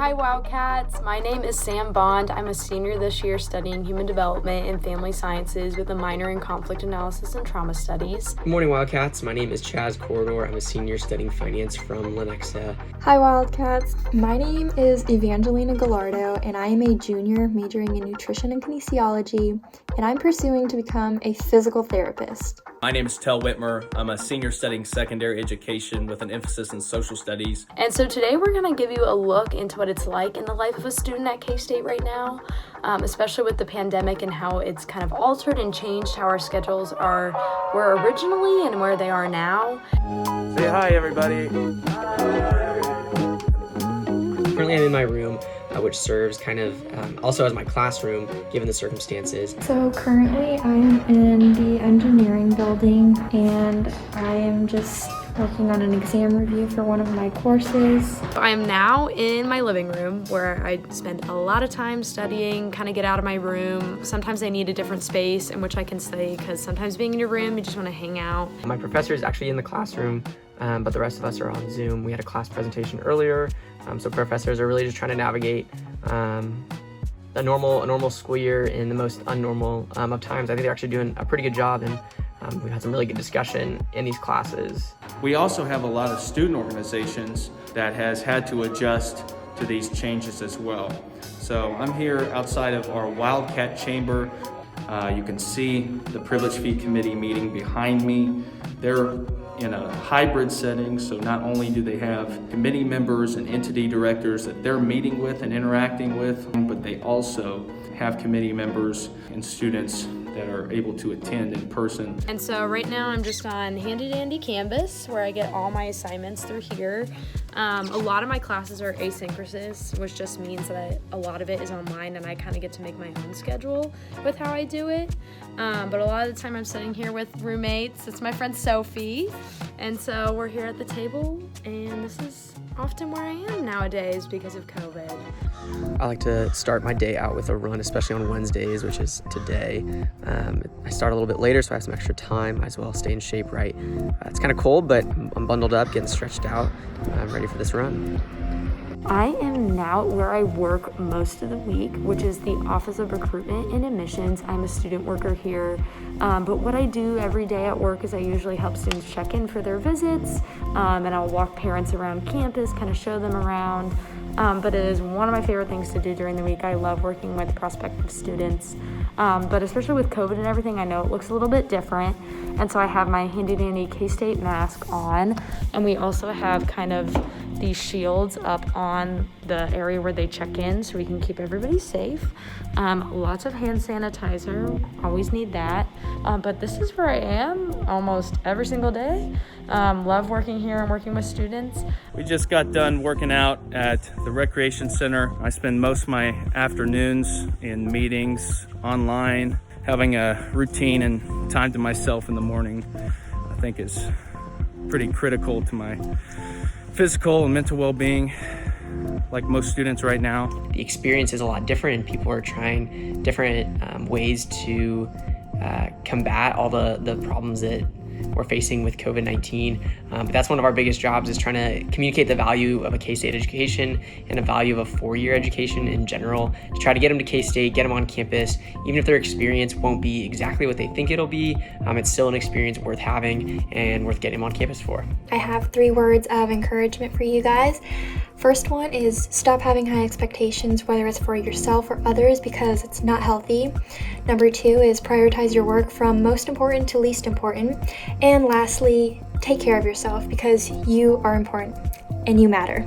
Hi Wildcats, my name is Sam Bond. I'm a senior this year studying human development and family sciences with a minor in conflict analysis and trauma studies. Good morning Wildcats, my name is Chaz Corridor. I'm a senior studying finance from Lenexa. Hi Wildcats, my name is Evangelina Gallardo and I am a junior majoring in nutrition and kinesiology, and I'm pursuing to become a physical therapist. My name is Tel Whitmer. I'm a senior studying secondary education with an emphasis in social studies. And so today we're going to give you a look into what it's like in the life of a student at K-State right now, especially with the pandemic and how it's kind of altered and changed how our schedules were originally and where they are now. Say hi, everybody. Currently I'm in my room, which serves kind of also as my classroom, given the circumstances. So currently I am in the engineering building and I am just working on an exam review for one of my courses. I am now in my living room where I spend a lot of time studying, kind of get out of my room. Sometimes I need a different space in which I can study because sometimes being in your room, you just want to hang out. My professor is actually in the classroom, but the rest of us are on Zoom. We had a class presentation earlier, so professors are really just trying to navigate a normal school year in the most unnormal of times. I think they're actually doing a pretty good job, and we've had some really good discussion in these classes. We also have a lot of student organizations that has had to adjust to these changes as well. So I'm here outside of our Wildcat chamber. You can see the Privilege Fee Committee meeting behind me. They're in a hybrid setting, so not only do they have committee members and entity directors that they're meeting with and interacting with, but they also have committee members and students that are able to attend in person. And so right now I'm just on Handy Dandy Canvas where I get all my assignments through here. A lot of my classes are asynchronous, which just means that a lot of it is online and I kind of get to make my own schedule with how I do it. But a lot of the time I'm sitting here with roommates. It's my friend Sophie. And so we're here at the table, and this is often where I am nowadays because of COVID. I like to start my day out with a run, especially on Wednesdays, which is today. I start a little bit later, so I have some extra time. Might as well stay in shape, right? It's kind of cold, but I'm bundled up, getting stretched out. I'm ready for this run. I am now where I work most of the week, which is the Office of Recruitment and Admissions. I'm a student worker here, but what I do every day at work is I usually help students check in for their visits, and I'll walk parents around campus, kind of show them around. But it is one of my favorite things to do during the week. I love working with prospective students, but especially with COVID and everything, I know it looks a little bit different. And so I have my handy dandy K-State mask on, and we also have kind of these shields up on the area where they check in so we can keep everybody safe. Lots of hand sanitizer, always need that. But this is where I am almost every single day. Love working here and working with students. We just got done working out at the Recreation Center. I spend most of my afternoons in meetings, online, having a routine and time to myself in the morning. I think is pretty critical to my physical and mental well-being, like most students right now. The experience is a lot different, and people are trying different ways to combat all the problems that we're facing with COVID-19. But that's one of our biggest jobs, is trying to communicate the value of a K-State education and the value of a four-year education in general, to try to get them to K-State, get them on campus. Even if their experience won't be exactly what they think it'll be, it's still an experience worth having and worth getting them on campus for. I have 3 words of encouragement for you guys. First one is stop having high expectations, whether it's for yourself or others, because it's not healthy. Number 2 is prioritize your work from most important to least important. And lastly, take care of yourself, because you are important and you matter.